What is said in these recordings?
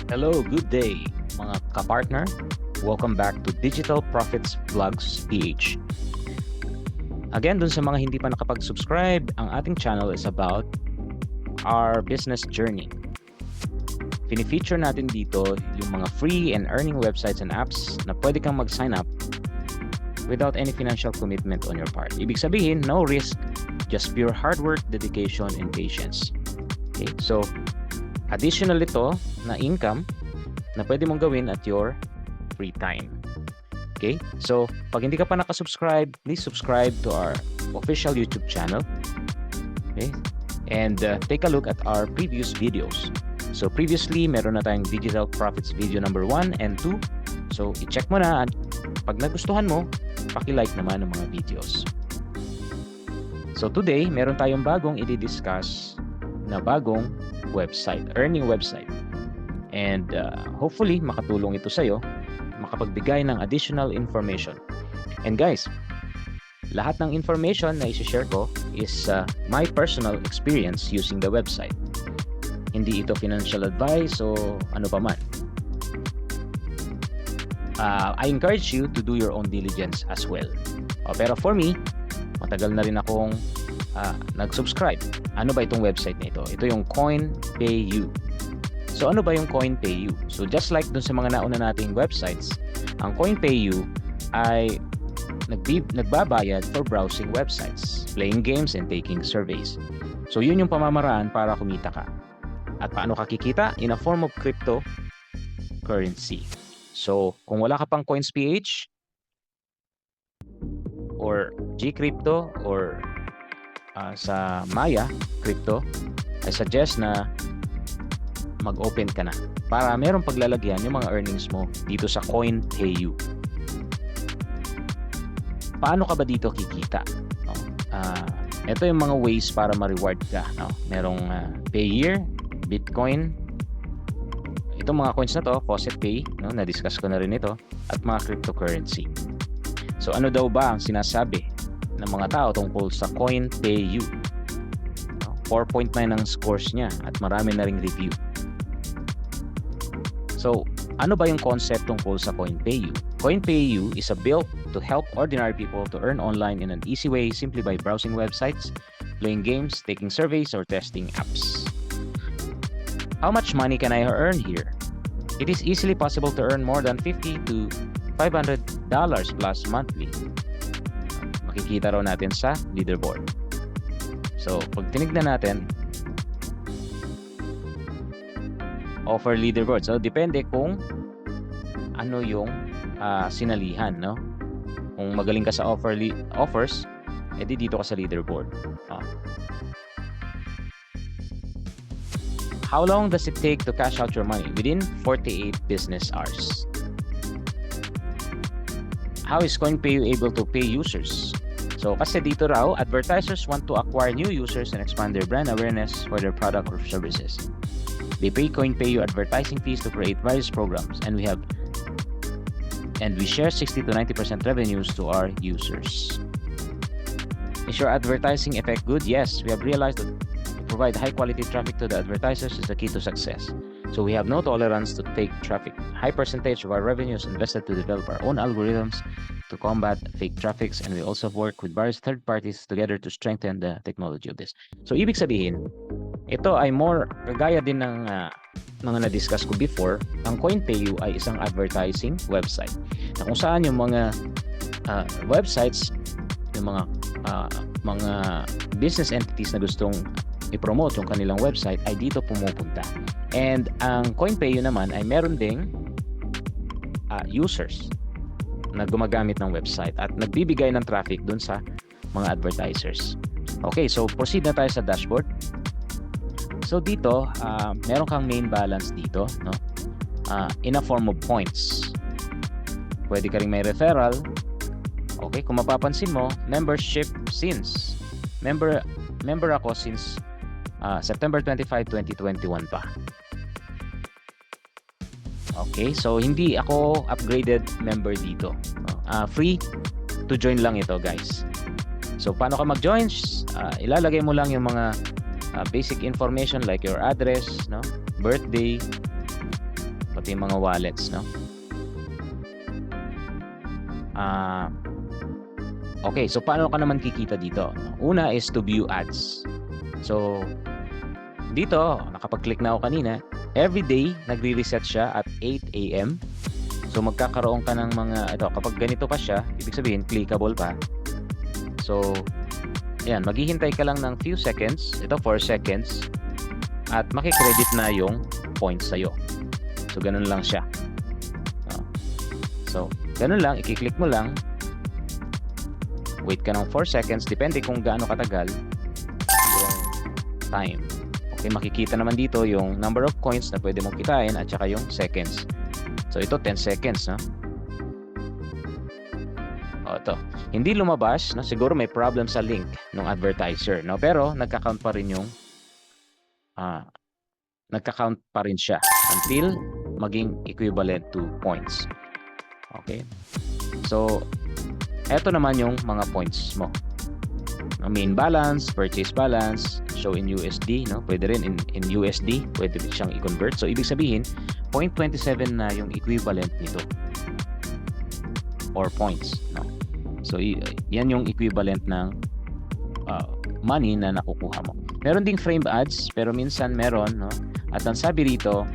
Hello, good day mga kapartner. Welcome back to Digital Profits Vlogs PH. Again, dun sa mga hindi pa nakapag-subscribe, ang ating channel is about our business journey. Fini-feature natin dito yung mga free and earning websites and apps na pwede kang mag-sign up without any financial commitment on your part. Ibig sabihin, no risk, just pure hard work, dedication, and patience. Okay? So, additional ito na income na pwede mong gawin at your free time. Okay? So, pag hindi ka pa nakasubscribe, please subscribe to our official YouTube channel. Okay? And take a look at our previous videos. So, previously, meron na tayong Digital Profits video number 1 and 2. So, i-check mo na at pag nagustuhan mo, paki-like naman ng mga videos. So, today, meron tayong bagong i-discuss na bagong website, earning website. And hopefully, makatulong ito sa'yo, makapagbigay ng additional information. And guys, lahat ng information na isi-share ko is my personal experience using the website. Hindi ito financial advice o ano pa man. I encourage you to do your own diligence as well. Pero for me, matagal na rin akong nag-subscribe. Ano ba itong website na ito? Ito yung CoinPayu. So ano ba yung CoinPayu? So just like dun sa mga nauna nating websites, ang CoinPayu ay nagbabayad for browsing websites, playing games, and taking surveys. So yun yung pamamaraan para kumita ka. At paano ka kikita? In a form of cryptocurrency. So kung wala ka pang CoinsPH or Gcrypto or sa Maya Crypto, I suggest na mag-open ka na para merong paglalagyan yung mga earnings mo dito sa CoinPayu. Paano ka ba dito kikita? Ito yung mga ways para ma-reward ka. Merong Payeer, Bitcoin, itong mga coins na to, FaucetPay, na-discuss ko na rin ito, at mga cryptocurrency. So ano daw ba ang sinasabi ng mga tao tungkol sa CoinPayu? 4.9 ang scores niya at marami na ring review. So, ano ba yung concept tungkol sa CoinPayu? CoinPayu is a built to help ordinary people to earn online in an easy way simply by browsing websites, playing games, taking surveys, or testing apps. How much money can I earn here? It is easily possible to earn more than $50 to $500 plus monthly. Makikita raw natin sa leaderboard. So, pag tinignan natin, offer leaderboard. So, depende kung ano yung sinalihan, no? Kung magaling ka sa offers, edi dito ka sa leaderboard. How long does it take to cash out your money? Within 48 business hours. How is CoinPayu able to pay users? So, kasi dito raw, advertisers want to acquire new users and expand their brand awareness for their product or services. They pay CoinPayu advertising fees to create various programs, and we share 60 to 90% revenues to our users. Is your advertising effect good? Yes, we have realized that to provide high-quality traffic to the advertisers is the key to success. So we have no tolerance to fake traffic. High percentage of our revenues invested to develop our own algorithms to combat fake traffics, and we also work with various third parties together to strengthen the technology of this. So ibig sabihin, ito ay more kagaya din ng mga na-discuss ko before. Ang CoinPayu ay isang advertising website na kung saan yung mga websites, yung mga business entities na gustong i-promote yung kanilang website ay dito pumupunta. And ang CoinPayu naman ay meron ding users na gumagamit ng website at nagbibigay ng traffic dun sa mga advertisers. Okay, so proceed na tayo sa dashboard. So dito, meron kang main balance dito, no? In a form of points. Pwede ka rin may referral. Okay, kung mapapansin mo, membership since. Member ako since September 25, 2021 pa. Okay, so hindi ako upgraded member dito. Free to join lang ito, guys. So paano ka mag-join? Ilalagay mo lang yung mga basic information like your address, no, birthday, pati yung mga wallets, no? Okay, so paano ka naman kikita dito? Una is to view ads. So, dito, nakapag-click na ako kanina, every day, nagre-reset siya at 8 a.m. So, magkakaroon ka ng mga, kapag ganito pa siya, ibig sabihin, clickable pa. So, ayan, maghihintay ka lang ng few seconds, 4 seconds, at makikredit na yung points sa'yo. So, ganun lang siya. So, ganun lang, i-click mo lang, wait ka ng 4 seconds, depende kung gaano katagal yung time. Okay, makikita naman dito yung number of coins na pwede mong kitain at saka yung seconds. So, ito 10 seconds, no? Ito. Hindi lumabas, no? Siguro may problem sa link ng advertiser, no? Pero nagka-count pa rin yung nagka-count pa rin siya until maging equivalent to points. Okay? So, eto naman yung mga points mo. Main balance, purchase balance, show in USD, no? Pwede rin in USD, pwede rin siyang i-convert. So, ibig sabihin, 0.27 na yung equivalent nito. Or points, no? So, yan yung equivalent ng money na nakukuha mo. Meron ding frame ads, pero minsan meron, no? At ang sabi rito,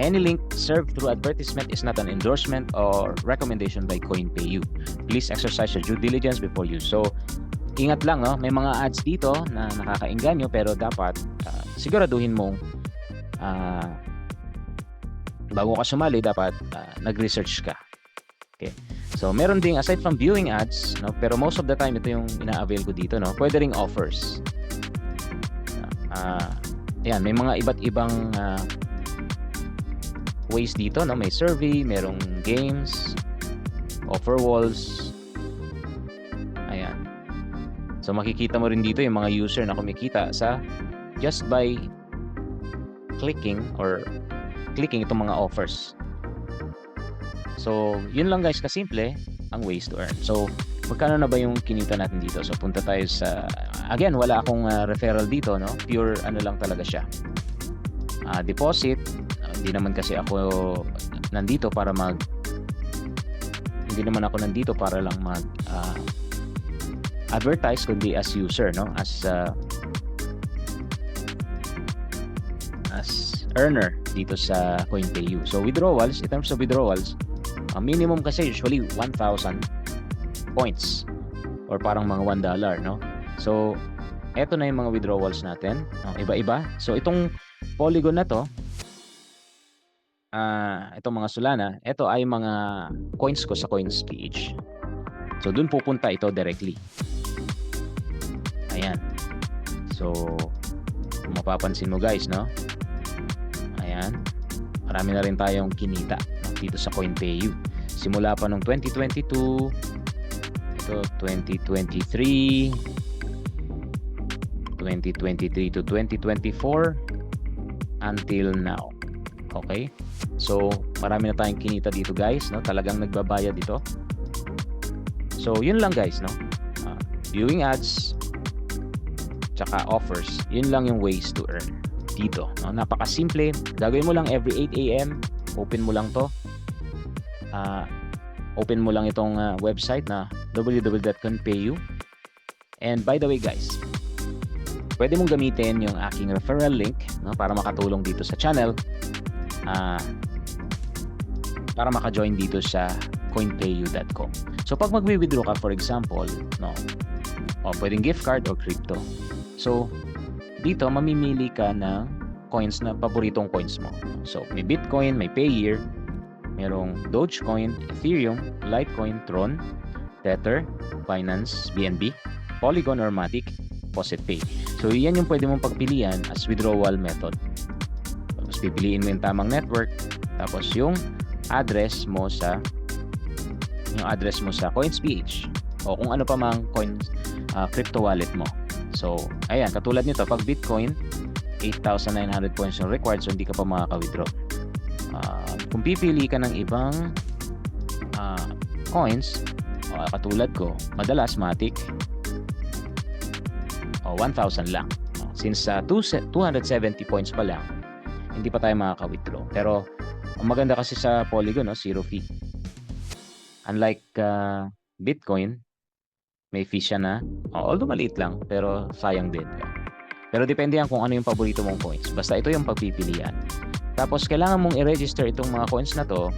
any link served through advertisement is not an endorsement or recommendation by CoinPayU. Please exercise your due diligence before use. So, ingat lang, no? May mga ads dito na nakakaengganyo, pero dapat siguraduhin mong bago ka sumali, dapat nag-research ka. Okay. So, meron ding, aside from viewing ads, no? Pero most of the time, ito yung ina-avail ko dito, no? Pwede ring offers. Ayan, may mga iba't ibang ways dito, no? May survey, merong games, offer walls. Ayan. So, makikita mo rin dito yung mga user na kumikita sa just by clicking itong mga offers. So, yun lang guys, kasimple ang ways to earn. So, magkano na ba yung kinita natin dito? So, punta tayo sa, again, wala akong referral dito, no? Pure ano lang talaga siya. Deposit, hindi naman kasi ako nandito para hindi naman ako nandito para lang advertise, kundi as user, no? As earner dito sa CoinPayU. So, withdrawals, in terms of withdrawals, minimum kasi usually 1,000 points or parang mga $1, no? So, eto na yung mga withdrawals natin. Iba-iba. So, itong Polygon na to, itong mga Solana, ito ay mga coins ko sa CoinsPH. So, dun pupunta ito directly. Ayan. So, kung mapapansin mo guys, no? Ayan. Marami na rin tayong kinita dito sa CoinPayU. Simula pa nung 2022, ito 2023, 2023 to 2024 until now. Okay? So, marami na tayong kinita dito guys, no? Talagang nagbabayad dito. So, yun lang guys, no? Viewing ads tsaka offers. Yun lang yung ways to earn dito, no? Napakasimple. Gagawin mo lang every 8 a.m. Open mo lang to. Open mo lang itong website na www.coinpayu. And by the way guys, pwede mong gamitin yung aking referral link, no, para makatulong dito sa channel, para maka-join dito sa coinpayu.com. So pag magwi-withdraw ka, for example, no, pwedeng gift card or crypto. So dito mamimili ka ng coins na paboritong coins mo. So may Bitcoin, may Payeer, merong Dogecoin, Ethereum, Litecoin, Tron, Tether, Binance, BNB, Polygon or Matic, PositPay. So yan yung pwede mong pagpilian as withdrawal method. Tapos pipiliin mo yung tamang network, tapos yung address mo sa CoinsPH o kung ano pa mang crypto wallet mo. So ayan, katulad nito, pag Bitcoin 8,900 points yung required, so hindi ka pa makaka-withdraw. Kung pipili ka ng ibang coins, katulad ko, madalas Matic, 1,000 lang. Since 270 points pa lang, hindi pa tayo makaka-withdraw. Pero ang maganda kasi sa Polygon, no, zero fee. Unlike Bitcoin, may fee siya na. Although maliit lang, pero sayang din. Pero depende yan kung ano yung paborito mong coins. Basta ito yung pagpipilian. Tapos kailangan mong i-register itong mga coins na to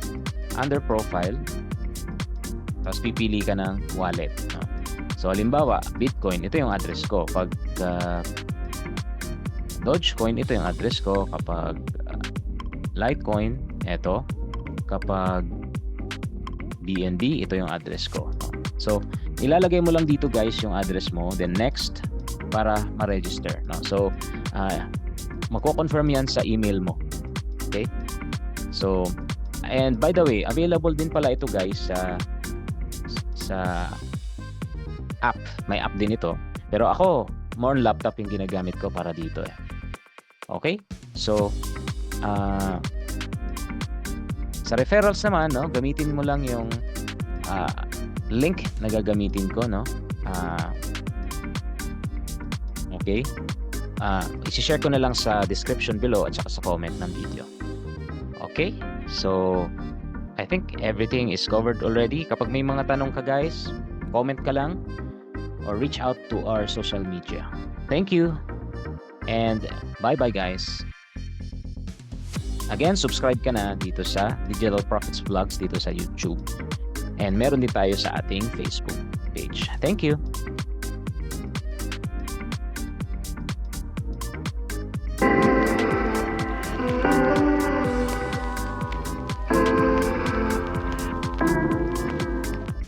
under profile. Tapos pipili ka ng wallet. No? So halimbawa, Bitcoin, ito yung address ko. Pag Dogecoin, ito yung address ko. Kapag Litecoin, ito. Kapag BNB, ito yung address ko. So, ilalagay mo lang dito guys yung address mo. Then next, para ma-register. No? So, magko-confirm yan sa email mo. Okay? So, and by the way, available din pala ito guys sa app. May app din ito. Pero ako, more on laptop yung ginagamit ko para dito eh. Okay? So, sa referrals naman, no, gamitin mo lang yung link na gagamitin ko, no? Okay? I-share ko na lang sa description below at saka sa comment ng video. Okay? So, I think everything is covered already. Kapag may mga tanong ka guys, comment ka lang or reach out to our social media. Thank you and bye-bye guys. Again, subscribe ka na dito sa Digital Profits Vlogs dito sa YouTube. And meron din tayo sa ating Facebook page. Thank you.